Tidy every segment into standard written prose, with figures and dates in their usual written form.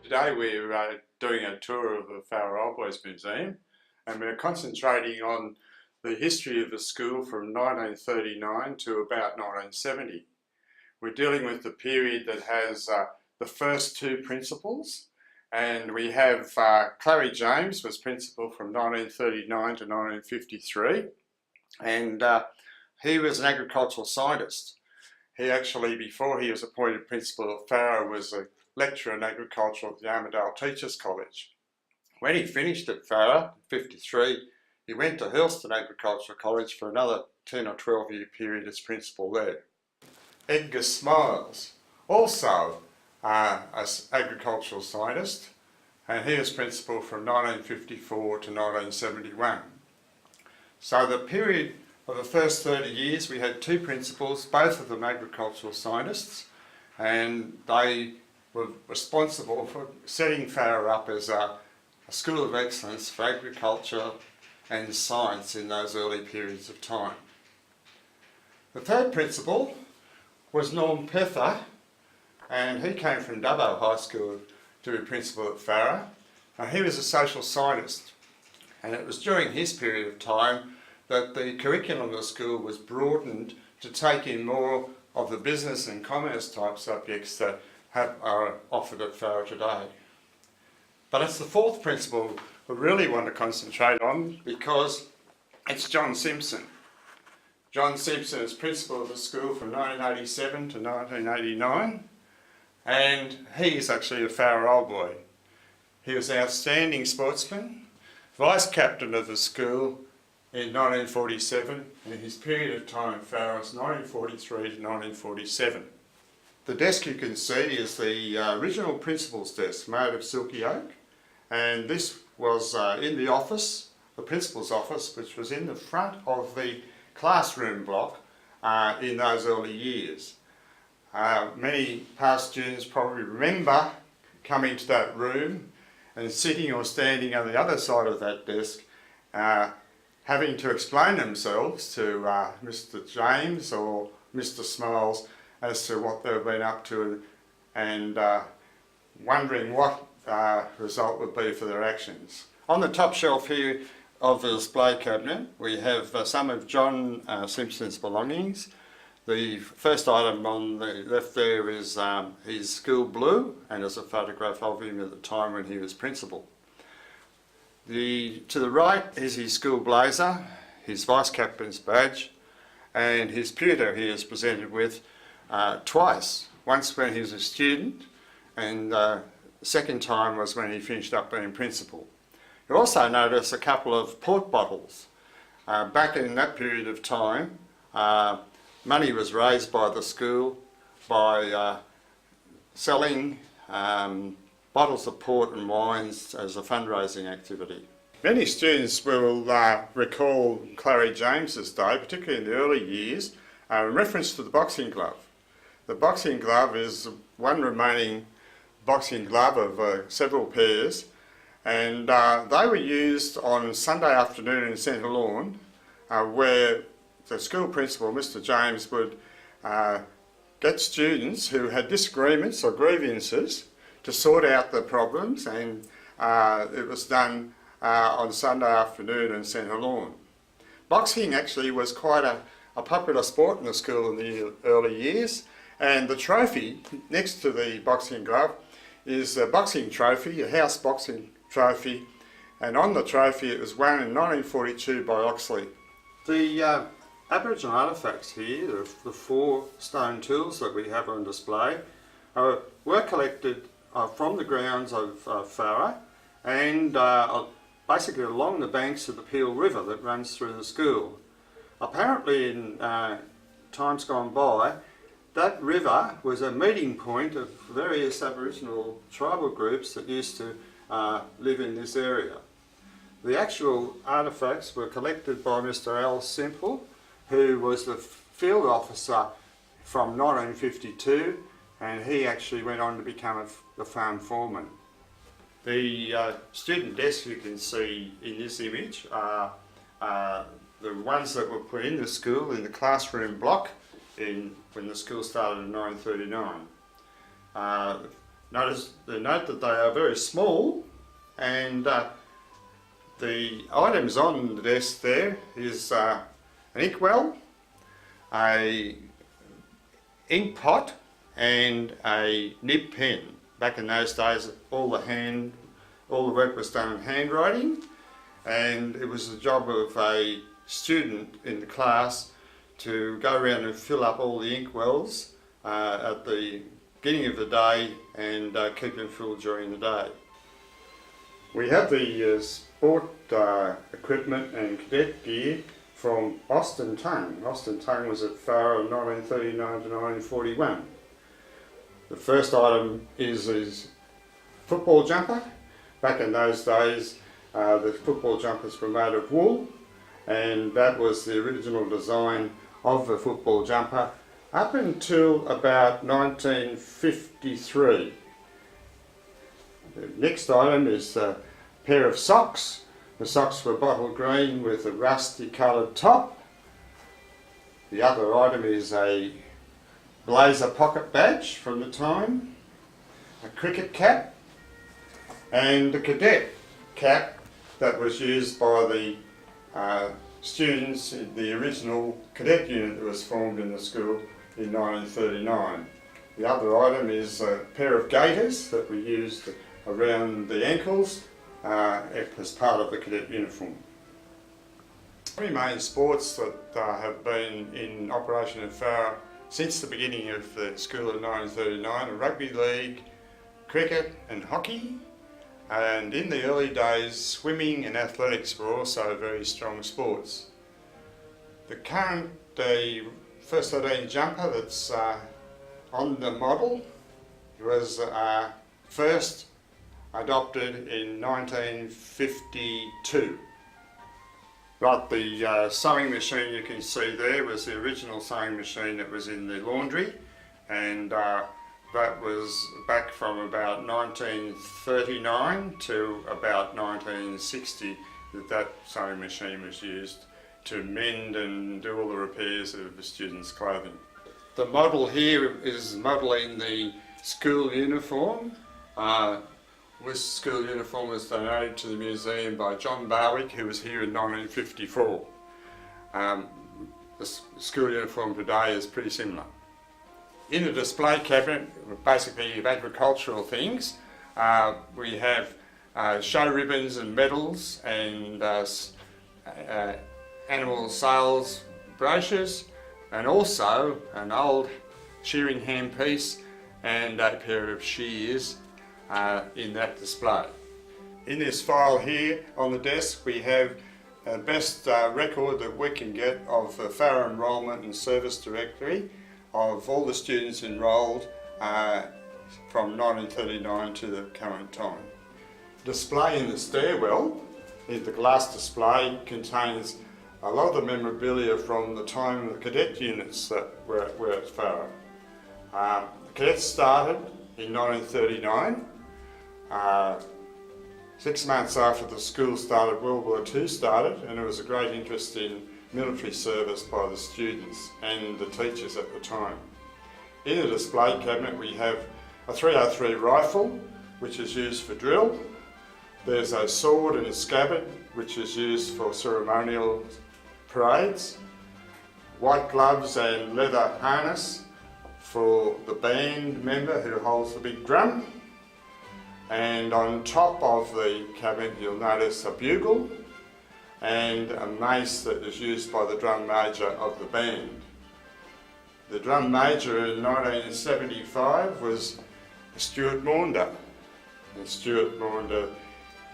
Today we're doing a tour of the Farrer Old Boys Museum, and we're concentrating on the history of the school from 1939 to about 1970. We're dealing with the period that has the first two principals, and we have Clary James was principal from 1939 to 1953, and he was an agricultural scientist. He actually, before he was appointed principal of Farrer, was a lecturer in agriculture at the Armidale Teachers College. When he finished at Farrer in 1953, he went to Hurlstone Agricultural College for another 10 or 12 year period as principal there. Edgar Smiles, also an agricultural scientist, and he was principal from 1954 to 1971. So the period of the first 30 years we had two principals, both of them agricultural scientists, and they were responsible for setting Farrer up as a school of excellence for agriculture and science in those early periods of time. The third principal was Norm Pether, and he came from Dubbo High School to be principal at Farrer, and he was a social scientist. And it was during his period of time that the curriculum of the school was broadened to take in more of the business and commerce type subjects that are offered at Farrer today. But it's the fourth principal we really want to concentrate on, because it's John Simpson. John Simpson is principal of the school from 1987 to 1989, and he is actually a Farrer Old Boy. He was an outstanding sportsman, vice captain of the school in 1947, and his period of time at Farrer was 1943 to 1947. The desk you can see is the original principal's desk, made of silky oak, and this was in the office, the principal's office, which was in the front of the classroom block in those early years. Many past students probably remember coming to that room and sitting or standing on the other side of that desk, having to explain themselves to Mr. James or Mr. Smiles as to what they've been up to, and wondering what result would be for their actions. On the top shelf here of the display cabinet we have some of John Simpson's belongings. The first item on the left there is his school blue, and there's a photograph of him at the time when he was principal. To the right is his school blazer, his vice captain's badge, and his pewter he is presented with twice. Once when he was a student, and the second time was when he finished up being principal. You'll also notice a couple of port bottles. Back in that period of time, money was raised by the school by selling bottles of port and wines as a fundraising activity. Many students will recall Clary James's day, particularly in the early years, in reference to the boxing glove. The boxing glove is one remaining boxing glove of several pairs, and they were used on Sunday afternoon in Centre Lawn, where the school principal, Mr. James, would get students who had disagreements or grievances to sort out the problems, and it was done on Sunday afternoon in Centre Lawn. Boxing actually was quite a popular sport in the school in the early years, and the trophy next to the boxing glove is a boxing trophy, a house boxing trophy, and on the trophy it was won in 1942 by Oxley. The Aboriginal artefacts here, the 4 stone tools that we have on display, were collected from the grounds of Farrer, and basically along the banks of the Peel River that runs through the school. Apparently in times gone by, that river was a meeting point of various Aboriginal tribal groups that used to live in this area. The actual artefacts were collected by Mr. Al Simple, who was the field officer from 1952, and he actually went on to become the farm foreman. The student desks you can see in this image are the ones that were put in the school in the classroom block when the school started in 1939. note that they are very small, and the items on the desk there is an inkwell, a ink pot and a nib pen. Back in those days all the work was done in handwriting, and it was the job of a student in the class to go around and fill up all the inkwells at the beginning of the day and keep them filled during the day. We have the sport equipment and cadet gear from Austin Tongue. Austin Tongue was at Farrer in 1939 to 1941. The first item is his football jumper. Back in those days the football jumpers were made of wool, and that was the original design of the football jumper up until about 1953. The next item is a pair of socks. The socks were bottle green with a rusty coloured top. The other item is a blazer pocket badge from the time, a cricket cap, and a cadet cap that was used by the students in the original cadet unit that was formed in the school in 1939. The other item is a pair of gaiters that we used around the ankles as part of the cadet uniform. Three main sports that have been in operation at Farrer since the beginning of the school in 1939 are rugby league, cricket and hockey. And in the early days, swimming and athletics were also very strong sports. The current first 13 jumper that's on the model was first adopted in 1952. Right, the sewing machine you can see there was the original sewing machine that was in the laundry, and that was back from about 1939 to about 1960 that sewing machine was used to mend and do all the repairs of the students' clothing. The model here is modelling the school uniform. This school uniform was donated to the museum by John Barwick, who was here in 1954. The school uniform today is pretty similar. In the display cabinet, basically of agricultural things, we have show ribbons and medals and animal sales brochures, and also an old shearing handpiece and a pair of shears in that display. In this file here on the desk we have the best record that we can get of the Farrer Enrolment and Service Directory of all the students enrolled from 1939 to the current time. Display in the stairwell, the glass display, contains a lot of the memorabilia from the time of the cadet units that were at Farrer. The cadets started in 1939. 6 months after the school started, World War II started, and there was a great interest in military service by the students and the teachers at the time. In the display cabinet we have a 303 rifle, which is used for drill. There's a sword and a scabbard, which is used for ceremonial parades. White gloves and leather harness for the band member who holds the big drum. And on top of the cabinet you'll notice a bugle and a mace that is used by the drum major of the band. The drum major in 1975 was Stuart Maunder. And Stuart Maunder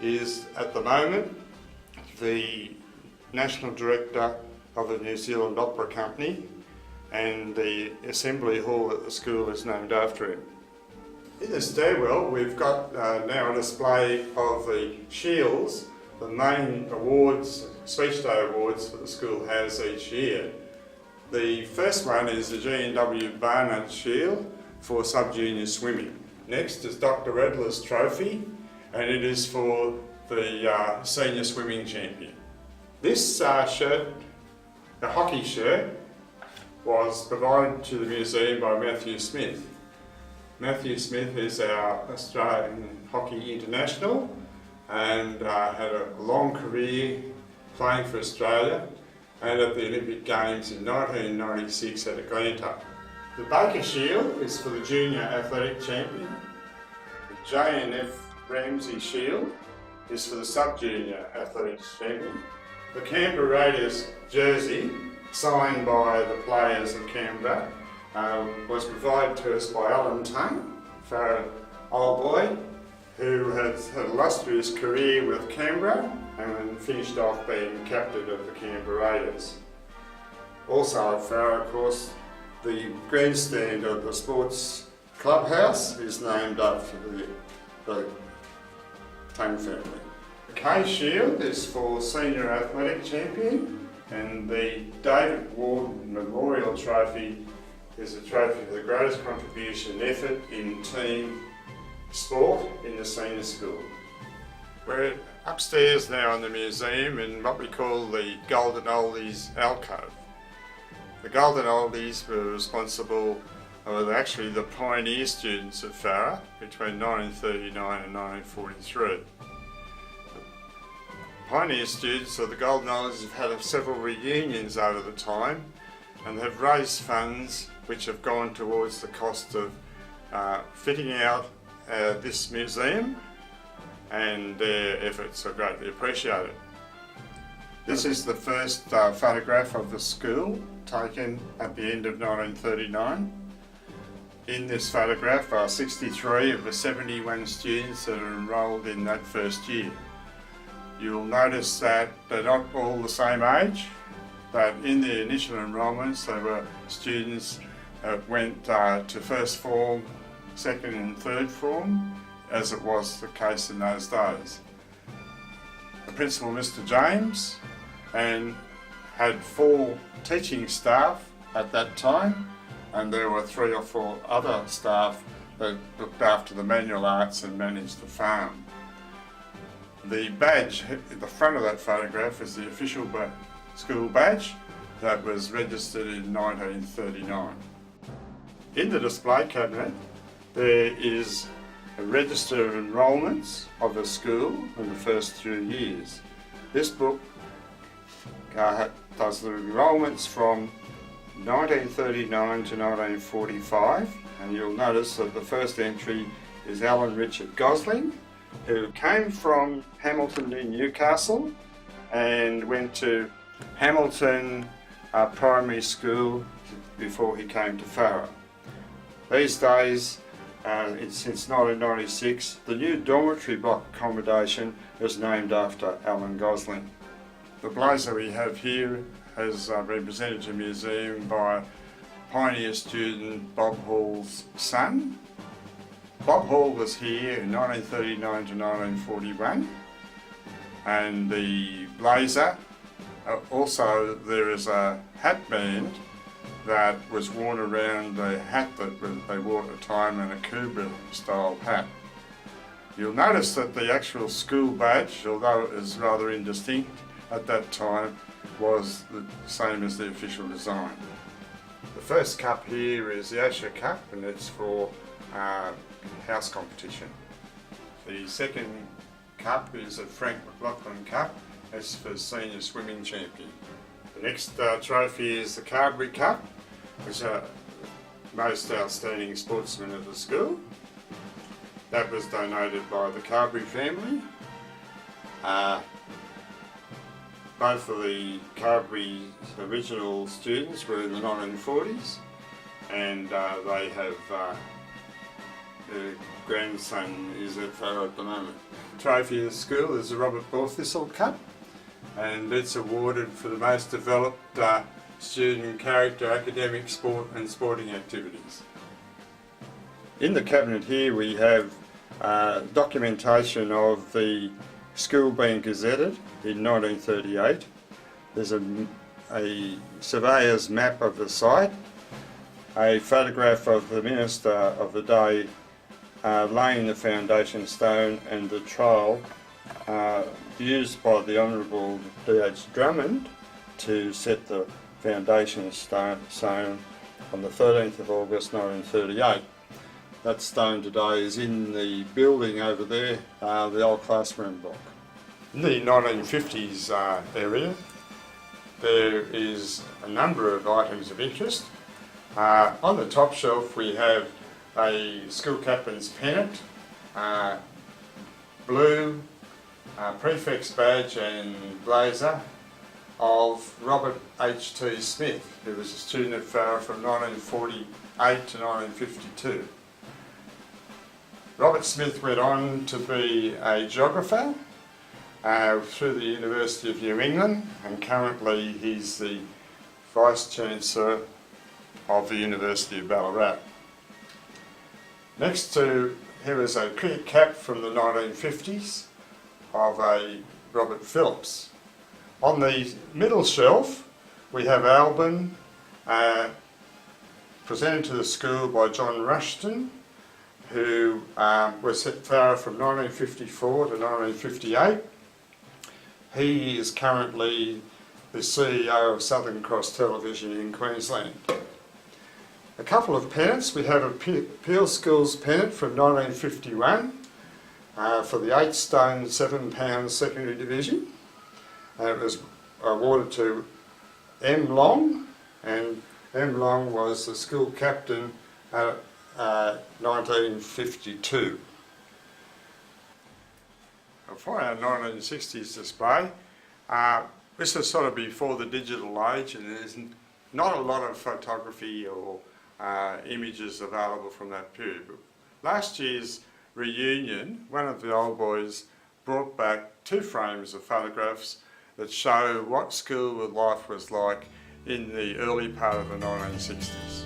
is at the moment the National Director of the New Zealand Opera Company, and the assembly hall at the school is named after him. In the stairwell we've got now a display of the shields, the main awards, speech day awards that the school has each year. The first one is the G&W Barnard Shield for sub-junior swimming. Next is Dr. Redler's Trophy, and it is for the senior swimming champion. This shirt, a hockey shirt, was provided to the museum by Matthew Smith. Matthew Smith is our Australian Hockey International and had a long career playing for Australia and at the Olympic Games in 1996 at Atlanta. The Baker Shield is for the Junior Athletic Champion. The JNF Ramsey Shield is for the Sub-Junior Athletics Champion. The Canberra Raiders jersey, signed by the players of Canberra, was provided to us by Alan Tung, Farah old boy, who has had an illustrious career with Canberra and finished off being captain of the Canberra Raiders. Also at Farah, of course, the grandstand of the sports clubhouse is named after the Tung family. The K Shield is for Senior Athletic Champion, and the David Ward Memorial Trophy is a trophy for the greatest contribution and effort in team sport in the senior school. We're upstairs now in the museum in what we call the Golden Oldies alcove. The Golden Oldies were responsible, well, actually the pioneer students of Farah between 1939 and 1943. Pioneer students of the Golden Oldies have had several reunions over the time and have raised funds which have gone towards the cost of fitting out this museum, and their efforts are greatly appreciated. This is the first photograph of the school taken at the end of 1939. In this photograph are 63 of the 71 students that are enrolled in that first year. You'll notice that they're not all the same age, but in the initial enrolments there were students that went to first form, second and third form, as it was the case in those days. The principal, Mr. James, and had 4 teaching staff at that time, and there were 3 or 4 other staff that looked after the manual arts and managed the farm. The badge at the front of that photograph is the official school badge that was registered in 1939. In the display cabinet there is a register of enrolments of the school in the first 2 years. This book does the enrolments from 1939 to 1945, and you'll notice that the first entry is Alan Richard Gosling, who came from Hamilton in Newcastle and went to Hamilton Primary School before he came to Farah. These days, since 1996, the new dormitory block accommodation is named after Alan Gosling. The blazer we have here has been presented to the museum by pioneer student Bob Hall's son. Bob Hall was here in 1939 to 1941, and the blazer, also there is a hat band that was worn around the hat that they wore at the time, and a Kubra style hat. You'll notice that the actual school badge, although it is rather indistinct at that time, was the same as the official design. The first cup here is the Asher Cup, and it's for house competition. The second cup is a Frank McLaughlin Cup, that's for senior swimming champion. The next trophy is the Carberry Cup, which are most outstanding sportsman of the school. That was donated by the Carberry family. Both of the Carberry original students were in the 1940s, and they have their grandson is at Farah at the moment. The trophy of the school is the Robert Borthistle Cup, and it's awarded for the most developed student character, academic, sport and sporting activities. In the cabinet here we have documentation of the school being gazetted in 1938. There's a surveyor's map of the site, a photograph of the minister of the day laying the foundation stone, and the trowel used by the Honourable D.H. Drummond to set the foundation stone on the 13th of August 1938. That stone today is in the building over there, the old classroom block. In the 1950s area, there is a number of items of interest. On the top shelf we have a school captain's pennant, blue prefect's badge and blazer of Robert H.T. Smith, who was a student at Farrer from 1948 to 1952. Robert Smith went on to be a geographer through the University of New England, and currently he's the Vice-Chancellor of the University of Ballarat. Next to here is a cricket cap from the 1950s of a Robert Phillips. On the middle shelf we have Albin, presented to the school by John Rushton, who was at Farrer from 1954 to 1958. He is currently the CEO of Southern Cross Television in Queensland. A couple of pennants. We have a Peel Schools pennant from 1951 for the 8 stone 7 pound secondary division. It was awarded to M. Long, and M. Long was the school captain at 1952. For our 1960s display, this is sort of before the digital age, and there's not a lot of photography or images available from that period. But last year's reunion, one of the old boys brought back 2 frames of photographs that show what school life was like in the early part of the 1960s.